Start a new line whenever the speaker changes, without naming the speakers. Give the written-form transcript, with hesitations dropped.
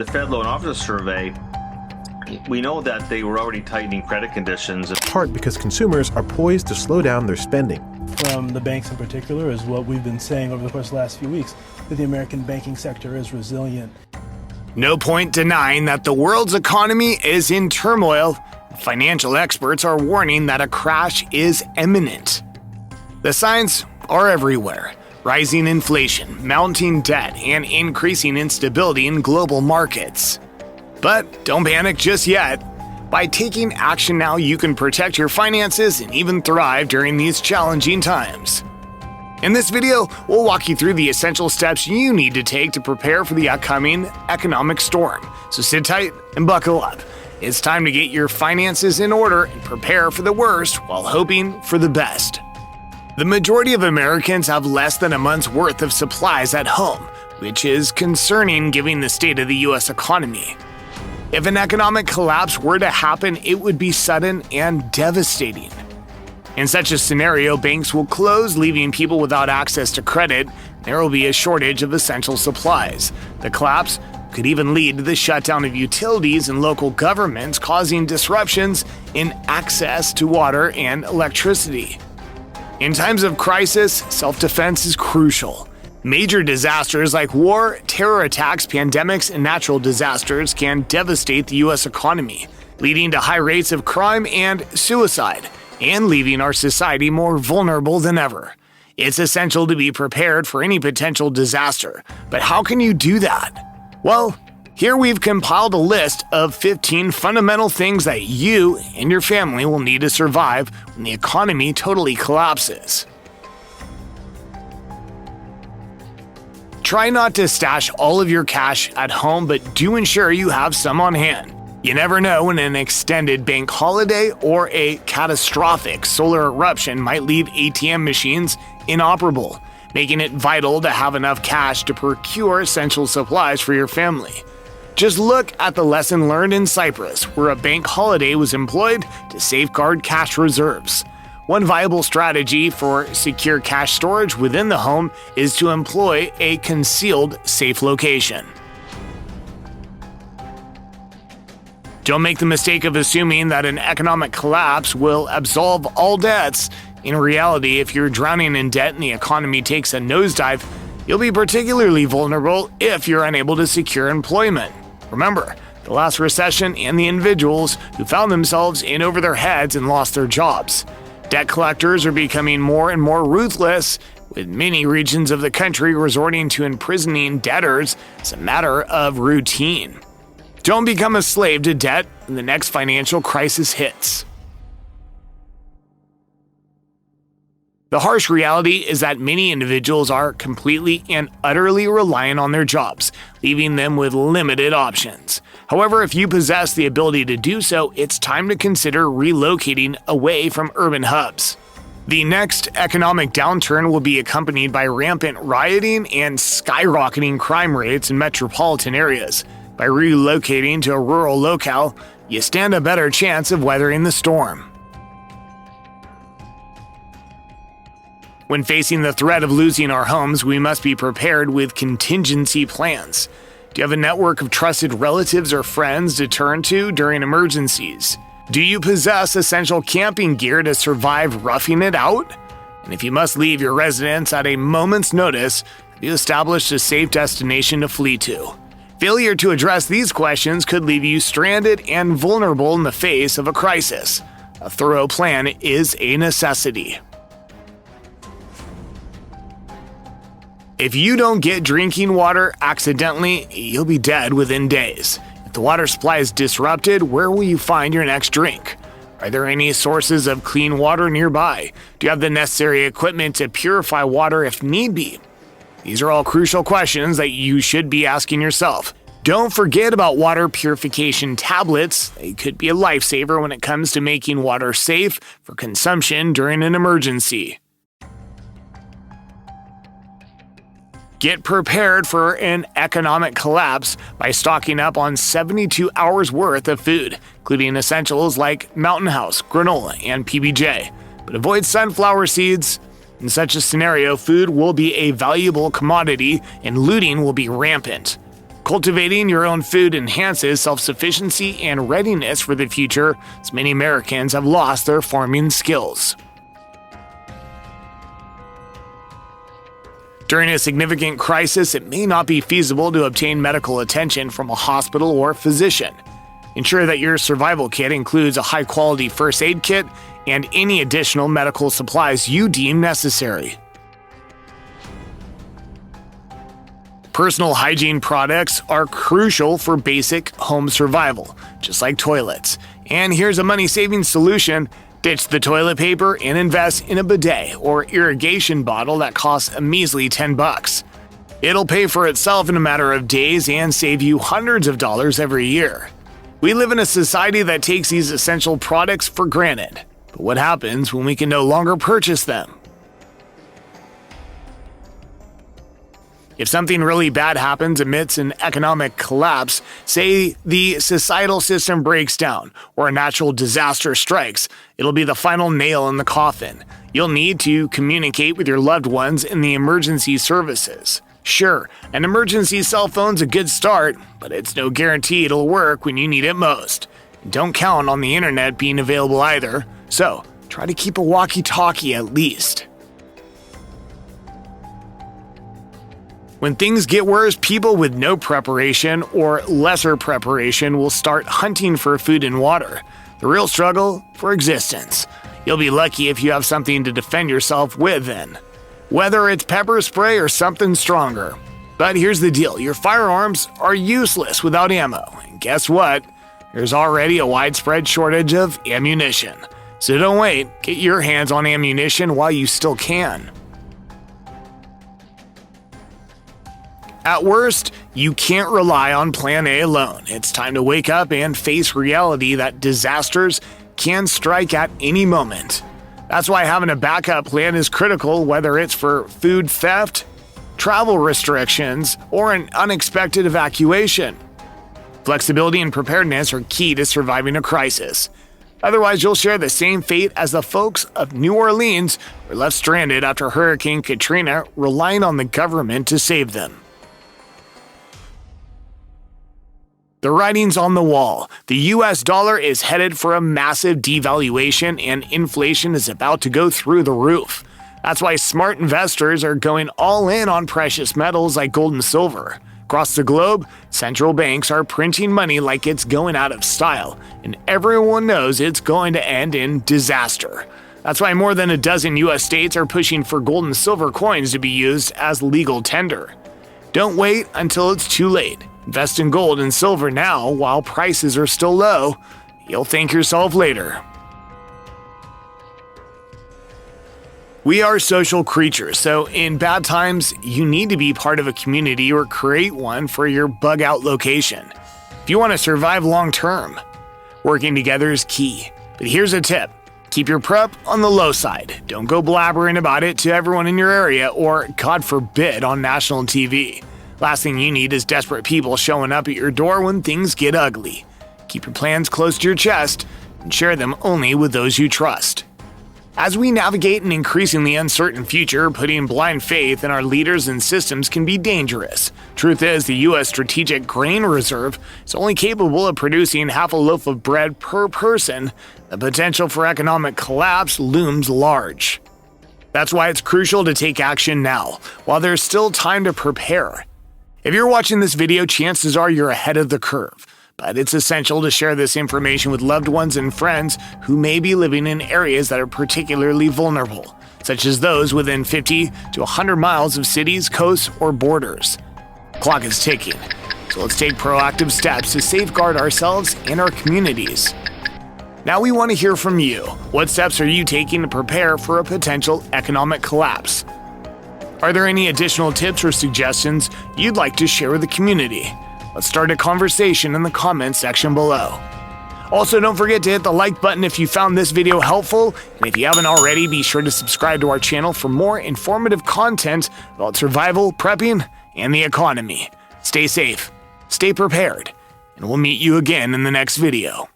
The Fed Loan Officer Survey, we know that they were already tightening credit conditions.
In part because consumers are poised to slow down their spending.
From the banks in particular is what we've been saying over the course of the last few weeks, that the American banking sector is resilient.
No point denying that the world's economy is in turmoil. Financial experts are warning that a crash is imminent. The signs are everywhere. Rising inflation, mounting debt, and increasing instability in global markets. But don't panic just yet. By taking action now, you can protect your finances and even thrive during these challenging times. In this video, we'll walk you through the essential steps you need to take to prepare for the upcoming economic storm. So sit tight and buckle up. It's time to get your finances in order and prepare for the worst while hoping for the best. The majority of Americans have less than a month's worth of supplies at home, which is concerning given the state of the U.S. economy. If an economic collapse were to happen, it would be sudden and devastating. In such a scenario, banks will close, leaving people without access to credit. There will be a shortage of essential supplies. The collapse could even lead to the shutdown of utilities and local governments, causing disruptions in access to water and electricity. In times of crisis, self-defense is crucial. Major disasters like war, terror attacks, pandemics, and natural disasters can devastate the U.S. economy, leading to high rates of crime and suicide, and leaving our society more vulnerable than ever. It's essential to be prepared for any potential disaster, but how can you do that? Well, here we've compiled a list of 15 fundamental things that you and your family will need to survive when the economy totally collapses. Try not to stash all of your cash at home, but do ensure you have some on hand. You never know when an extended bank holiday or a catastrophic solar eruption might leave ATM machines inoperable, making it vital to have enough cash to procure essential supplies for your family. Just look at the lesson learned in Cyprus, where a bank holiday was employed to safeguard cash reserves. One viable strategy for secure cash storage within the home is to employ a concealed safe location. Don't make the mistake of assuming that an economic collapse will absolve all debts. In reality, if you're drowning in debt and the economy takes a nosedive, you'll be particularly vulnerable if you're unable to secure employment. Remember, the last recession and the individuals who found themselves in over their heads and lost their jobs. Debt collectors are becoming more and more ruthless, with many regions of the country resorting to imprisoning debtors as a matter of routine. Don't become a slave to debt when the next financial crisis hits. The harsh reality is that many individuals are completely and utterly reliant on their jobs, leaving them with limited options. However, if you possess the ability to do so, it's time to consider relocating away from urban hubs. The next economic downturn will be accompanied by rampant rioting and skyrocketing crime rates in metropolitan areas. By relocating to a rural locale, you stand a better chance of weathering the storm. When facing the threat of losing our homes, we must be prepared with contingency plans. Do you have a network of trusted relatives or friends to turn to during emergencies? Do you possess essential camping gear to survive roughing it out? And if you must leave your residence at a moment's notice, have you established a safe destination to flee to? Failure to address these questions could leave you stranded and vulnerable in the face of a crisis. A thorough plan is a necessity. If you don't get drinking water accidentally, you'll be dead within days. If the water supply is disrupted, where will you find your next drink? Are there any sources of clean water nearby? Do you have the necessary equipment to purify water if need be? These are all crucial questions that you should be asking yourself. Don't forget about water purification tablets. They could be a lifesaver when it comes to making water safe for consumption during an emergency. Get prepared for an economic collapse by stocking up on 72 hours worth of food, including essentials like Mountain House, granola, and PBJ. But avoid sunflower seeds. In such a scenario, food will be a valuable commodity and looting will be rampant. Cultivating your own food enhances self-sufficiency and readiness for the future, as many Americans have lost their farming skills. During a significant crisis, it may not be feasible to obtain medical attention from a hospital or physician. Ensure that your survival kit includes a high-quality first aid kit and any additional medical supplies you deem necessary. Personal hygiene products are crucial for basic home survival, just like toilets. And here's a money-saving solution. Ditch the toilet paper and invest in a bidet or irrigation bottle that costs a measly $10. It'll pay for itself in a matter of days and save you hundreds of dollars every year. We live in a society that takes these essential products for granted. But what happens when we can no longer purchase them? If something really bad happens amidst an economic collapse, say the societal system breaks down or a natural disaster strikes, it'll be the final nail in the coffin. You'll need to communicate with your loved ones in the emergency services. Sure, an emergency cell phone's a good start, but it's no guarantee it'll work when you need it most. Don't count on the internet being available either, so try to keep a walkie-talkie at least. When things get worse, people with no preparation or lesser preparation will start hunting for food and water. The real struggle for existence. You'll be lucky if you have something to defend yourself with then. Whether it's pepper spray or something stronger. But here's the deal, your firearms are useless without ammo. And guess what? There's already a widespread shortage of ammunition. So don't wait, get your hands on ammunition while you still can. At worst, you can't rely on Plan A alone. It's time to wake up and face reality that disasters can strike at any moment. That's why having a backup plan is critical, whether it's for food theft, travel restrictions, or an unexpected evacuation. Flexibility and preparedness are key to surviving a crisis. Otherwise, you'll share the same fate as the folks of New Orleans who were left stranded after Hurricane Katrina, relying on the government to save them. The writing's on the wall. The US dollar is headed for a massive devaluation and inflation is about to go through the roof. That's why smart investors are going all in on precious metals like gold and silver. Across the globe, central banks are printing money like it's going out of style, and everyone knows it's going to end in disaster. That's why more than a dozen US states are pushing for gold and silver coins to be used as legal tender. Don't wait until it's too late. Invest in gold and silver now while prices are still low. You'll thank yourself later. We are social creatures, so in bad times, you need to be part of a community or create one for your bug out location. If you want to survive long term, working together is key. But here's a tip. Keep your prep on the low side. Don't go blabbering about it to everyone in your area or, God forbid, on national TV. Last thing you need is desperate people showing up at your door when things get ugly. Keep your plans close to your chest and share them only with those you trust. As we navigate an increasingly uncertain future, putting blind faith in our leaders and systems can be dangerous. Truth is, the U.S. Strategic Grain Reserve is only capable of producing half a loaf of bread per person. The potential for economic collapse looms large. That's why it's crucial to take action now, while there's still time to prepare. If you're watching this video, chances are you're ahead of the curve, but it's essential to share this information with loved ones and friends who may be living in areas that are particularly vulnerable, such as those within 50 to 100 miles of cities, coasts, or borders. Clock is ticking, so let's take proactive steps to safeguard ourselves and our communities. Now we want to hear from you. What steps are you taking to prepare for a potential economic collapse? Are there any additional tips or suggestions you'd like to share with the community? Let's start a conversation in the comments section below. Also, don't forget to hit the like button if you found this video helpful, and if you haven't already, be sure to subscribe to our channel for more informative content about survival, prepping, and the economy. Stay safe, stay prepared, and we'll meet you again in the next video.